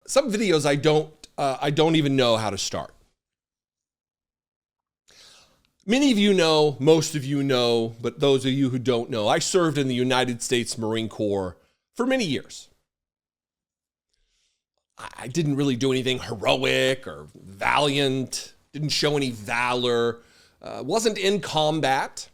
some videos I don't even know how to start. Many of you know, most of you know, but those of you who don't know, I served in the United States Marine Corps for many years. I didn't really do anything heroic or valiant, didn't show any valor, wasn't in combat.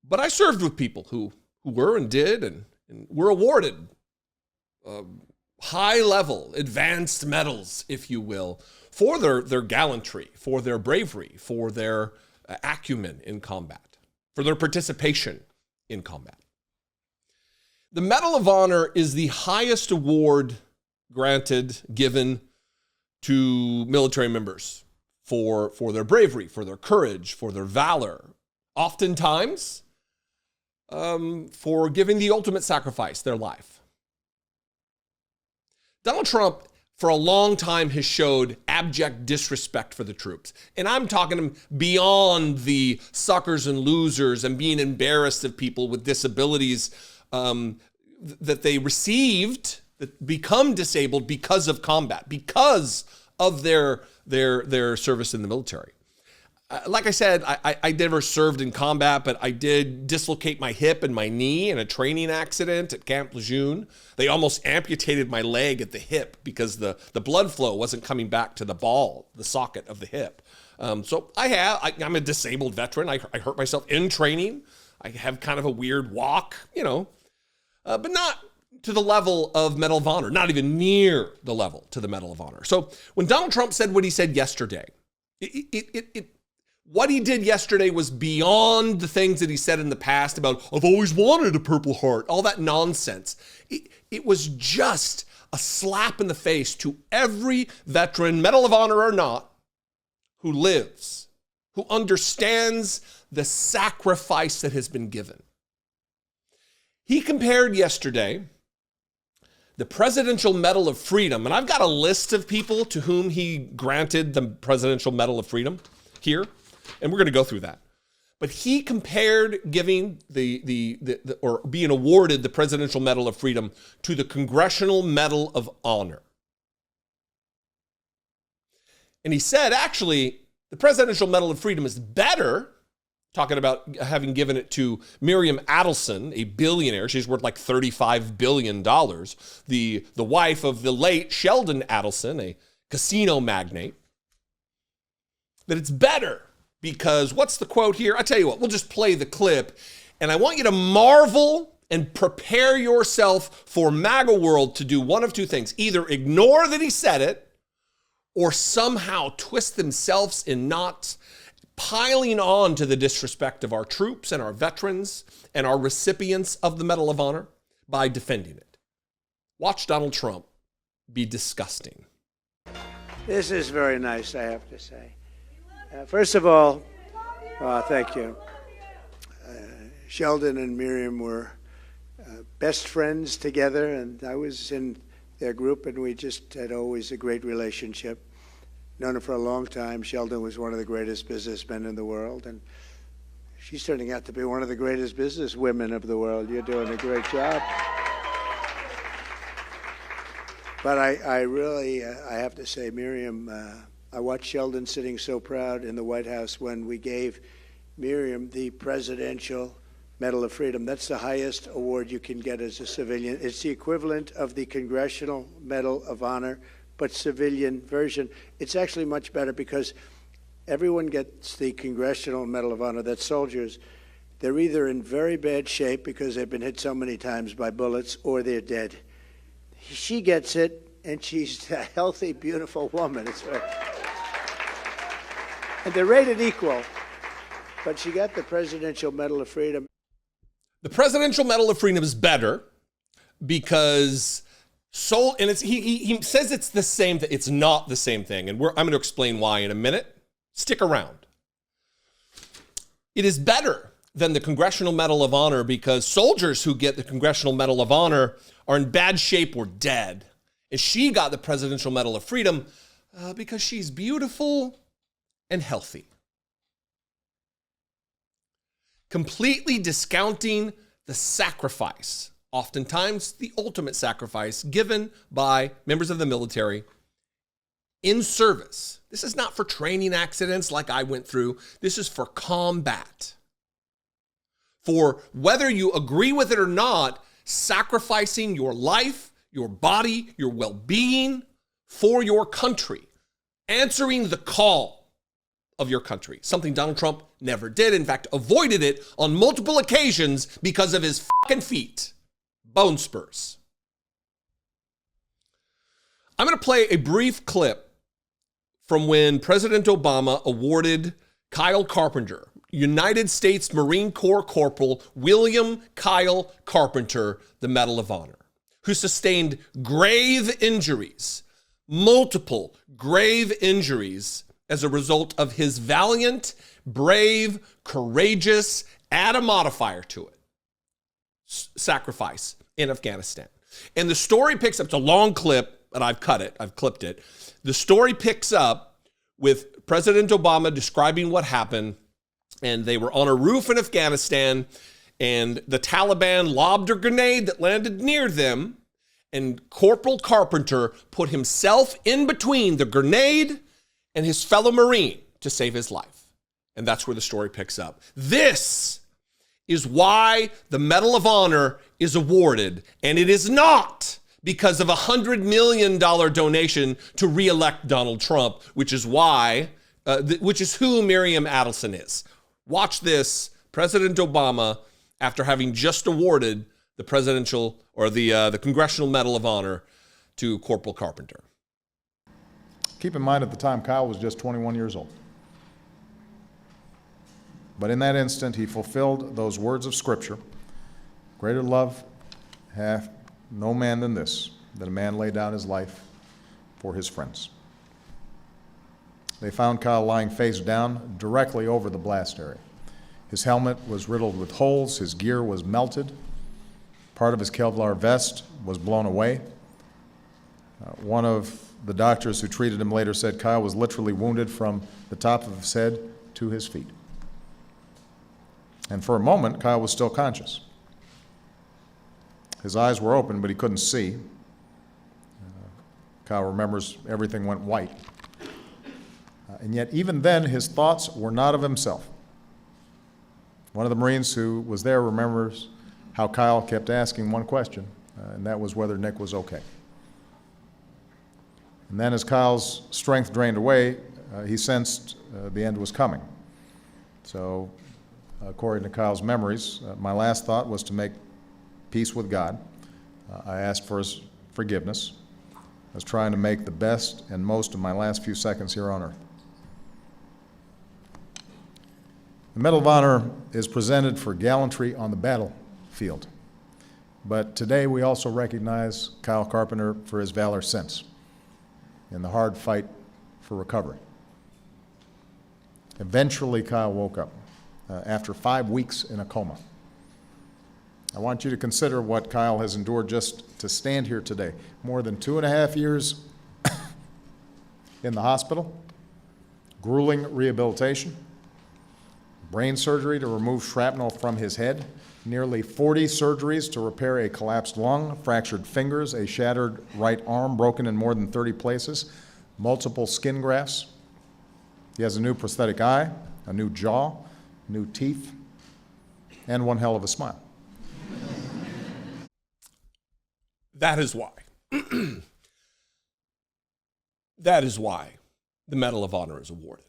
But I served with people who were and did and were awarded high-level, advanced medals, if you will, for their gallantry, for their bravery, for their acumen in combat, for their participation in combat. The Medal of Honor is the highest award given to military members for their bravery, for their courage, for their valor, oftentimes for giving the ultimate sacrifice, their life. Donald Trump, for a long time, has showed abject disrespect for the troops. And I'm talking beyond the suckers and losers and being embarrassed of people with disabilities that they received, that become disabled because of combat, because of their service in the military. Like I said, I never served in combat, but I did dislocate my hip and my knee in a training accident at Camp Lejeune. They almost amputated my leg at the hip because the blood flow wasn't coming back to the socket of the hip. So I'm a disabled veteran. I hurt myself in training. I have kind of a weird walk, but not to the level of Medal of Honor, not even near the level to the Medal of Honor. So when Donald Trump said what he said yesterday, what he did yesterday was beyond the things that he said in the past about, I've always wanted a Purple Heart, all that nonsense. It was just a slap in the face to every veteran, Medal of Honor or not, who lives, who understands the sacrifice that has been given. He compared yesterday the Presidential Medal of Freedom, and I've got a list of people to whom he granted the Presidential Medal of Freedom here, and we're going to go through that. But he compared giving or being awarded the Presidential Medal of Freedom to the Congressional Medal of Honor. And he said, actually, the Presidential Medal of Freedom is better, talking about having given it to Miriam Adelson, a billionaire. She's worth like $35 billion. The wife of the late Sheldon Adelson, a casino magnate. That it's better because, what's the quote here? I tell you what, we'll just play the clip. And I want you to marvel and prepare yourself for MAGA world to do one of two things. Either ignore that he said it or somehow twist themselves in knots, piling on to the disrespect of our troops and our veterans and our recipients of the Medal of Honor by defending it. Watch Donald Trump be disgusting. This is very nice, I have to say. First of all, thank you. Sheldon and Miriam were best friends together, and I was in their group, and we just had always a great relationship. Known her for a long time. Sheldon was one of the greatest businessmen in the world, and she's turning out to be one of the greatest business women of the world. You're doing a great job. But I really, I have to say, Miriam, I watched Sheldon sitting so proud in the White House when we gave Miriam the Presidential Medal of Freedom. That's the highest award you can get as a civilian. It's the equivalent of the Congressional Medal of Honor, but civilian version. It's actually much better because everyone gets the Congressional Medal of Honor. That's soldiers. They're either in very bad shape because they've been hit so many times by bullets, or they're dead. She gets it, and she's a healthy, beautiful woman. It's right. And they're rated equal, but she got the Presidential Medal of Freedom. The Presidential Medal of Freedom is better because he says it's the same thing. It's not the same thing, and I'm going to explain why in a minute. Stick around. It is better than the Congressional Medal of Honor because soldiers who get the Congressional Medal of Honor are in bad shape or dead. And she got the Presidential Medal of Freedom because she's beautiful and healthy. Completely discounting the sacrifice oftentimes the ultimate sacrifice given by members of the military in service. This is not for training accidents like I went through. This is for combat. For whether you agree with it or not, sacrificing your life, your body, your well-being for your country, answering the call of your country, something Donald Trump never did. In fact, avoided it on multiple occasions because of his fucking feet. Bone spurs. I'm going to play a brief clip from when President Obama awarded Kyle Carpenter, United States Marine Corps Corporal William Kyle Carpenter, the Medal of Honor, who sustained grave injuries, multiple grave injuries as a result of his valiant, brave, courageous, add a modifier to it, sacrifice in Afghanistan. And the story picks up, it's a long clip, and I've clipped it. The story picks up with President Obama describing what happened, and they were on a roof in Afghanistan, and the Taliban lobbed a grenade that landed near them, and Corporal Carpenter put himself in between the grenade and his fellow Marine to save his life. And that's where the story picks up. This is why the Medal of Honor is awarded, and it is not because of a $100 million donation to reelect Donald Trump, which is why, which is who Miriam Adelson is. Watch this. President Obama, after having just awarded the presidential or the Congressional Medal of Honor to Corporal Carpenter. Keep in mind, at the time, Kyle was just 21 years old. But in that instant, he fulfilled those words of Scripture, "Greater love hath no man than this, that a man lay down his life for his friends." They found Kyle lying face down directly over the blast area. His helmet was riddled with holes, his gear was melted, part of his Kevlar vest was blown away. One of the doctors who treated him later said Kyle was literally wounded from the top of his head to his feet. And for a moment, Kyle was still conscious. His eyes were open, but he couldn't see. Kyle remembers everything went white. And yet, even then, his thoughts were not of himself. One of the Marines who was there remembers how Kyle kept asking one question, and that was whether Nick was okay. And then as Kyle's strength drained away, he sensed the end was coming. So, according to Kyle's memories, my last thought was to make peace with God. I asked for his forgiveness. I was trying to make the best and most of my last few seconds here on earth. The Medal of Honor is presented for gallantry on the battlefield. But today we also recognize Kyle Carpenter for his valor since, in the hard fight for recovery. Eventually, Kyle woke up after 5 weeks in a coma. I want you to consider what Kyle has endured just to stand here today. More than 2.5 years in the hospital, grueling rehabilitation, brain surgery to remove shrapnel from his head, nearly 40 surgeries to repair a collapsed lung, fractured fingers, a shattered right arm broken in more than 30 places, multiple skin grafts. He has a new prosthetic eye, a new jaw, new teeth, and one hell of a smile. That is why. That is why the Medal of Honor is awarded.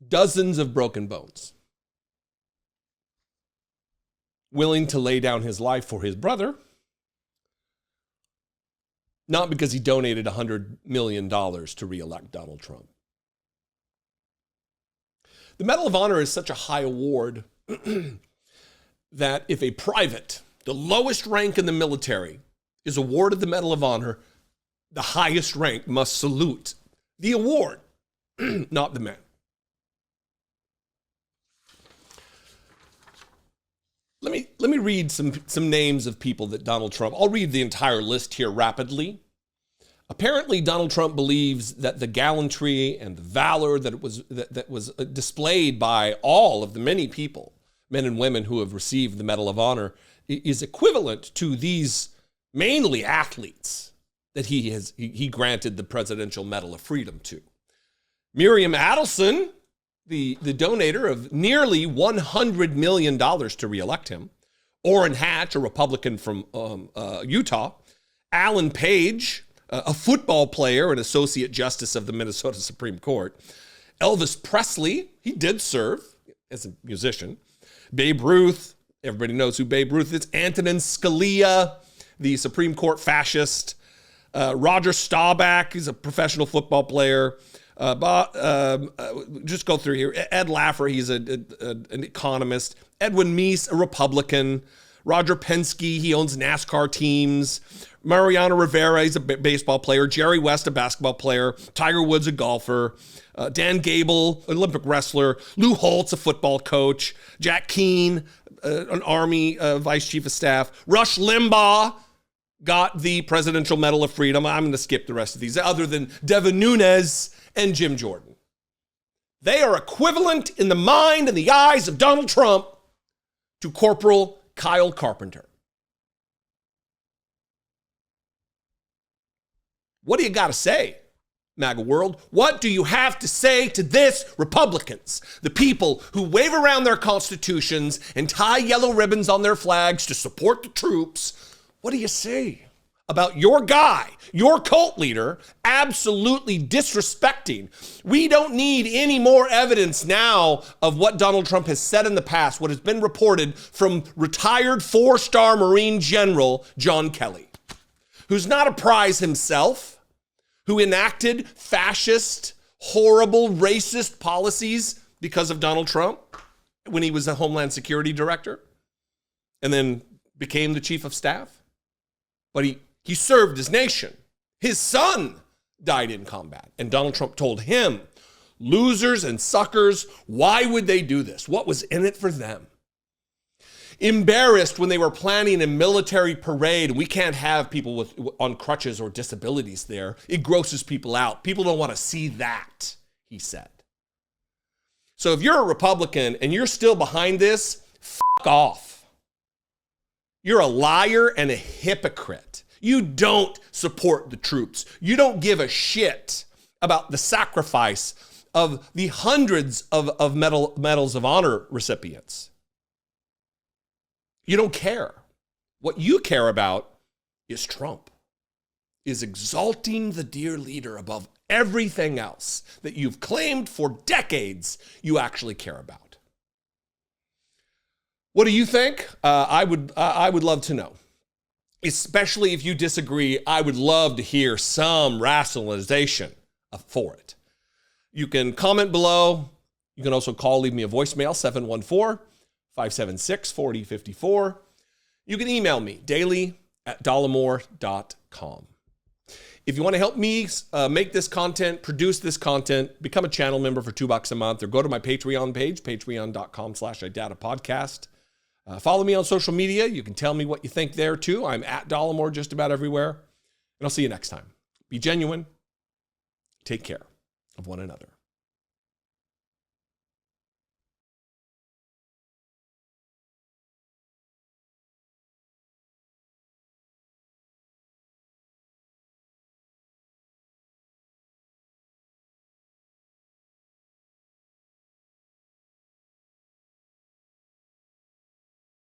Dozens of broken bones. Willing to lay down his life for his brother, not because he donated $100 million to reelect Donald Trump. The Medal of Honor is such a high award that if a private, the lowest rank in the military, is awarded the Medal of Honor, the highest rank must salute the award, not the man. Let me read some names of people that Donald Trump, I'll read the entire list here rapidly. Apparently, Donald Trump believes that the gallantry and the valor that was displayed by all of the many men and women who have received the Medal of Honor, is equivalent to these mainly athletes that he granted the Presidential Medal of Freedom to. Miriam Adelson, the donator of nearly $100 million to reelect him. Orrin Hatch, a Republican from Utah. Alan Page, a football player and associate justice of the Minnesota Supreme Court. Elvis Presley, he did serve as a musician. Babe Ruth, everybody knows who Babe Ruth is. Antonin Scalia, the Supreme Court fascist. Roger Staubach, he's a professional football player. Just go through here. Ed Laffer, he's an economist. Edwin Meese, a Republican. Roger Penske, he owns NASCAR teams. Mariano Rivera, he's a baseball player. Jerry West, a basketball player. Tiger Woods, a golfer. Dan Gable, Olympic wrestler. Lou Holtz, a football coach. Jack Keane, an Army vice chief of staff. Rush Limbaugh got the Presidential Medal of Freedom. I'm going to skip the rest of these, other than Devin Nunes and Jim Jordan. They are equivalent in the mind and the eyes of Donald Trump to Corporal Kyle Carpenter. What do you got to say, MAGA world? What do you have to say to this, Republicans, the people who wave around their constitutions and tie yellow ribbons on their flags to support the troops? What do you say about your guy, your cult leader, absolutely disrespecting? We don't need any more evidence now of what Donald Trump has said in the past, what has been reported from retired 4-star Marine General John Kelly, who's not a prize himself, who enacted fascist, horrible, racist policies because of Donald Trump when he was the Homeland Security Director and then became the Chief of Staff. But he served his nation. His son died in combat. And Donald Trump told him, losers and suckers, why would they do this? What was in it for them? Embarrassed when they were planning a military parade. We can't have people on crutches or disabilities there. It grosses people out. People don't want to see that, he said. So if you're a Republican and you're still behind this, fuck off. You're a liar and a hypocrite. You don't support the troops. You don't give a shit about the sacrifice of the hundreds of medals of honor recipients. You don't care. What you care about is Trump, is exalting the dear leader above everything else that you've claimed for decades you actually care about. What do you think? I would love to know. Especially if you disagree, I would love to hear some rationalization for it. You can comment below. You can also leave me a voicemail, 714-576-4054. You can email me, daily@dollemore.com. If you want to help me make this content, produce this content, become a channel member for $2 a month, or go to my Patreon page, patreon.com/iDataPodcast. Follow me on social media. You can tell me what you think there too. I'm at Dollemore just about everywhere. And I'll see you next time. Be genuine. Take care of one another.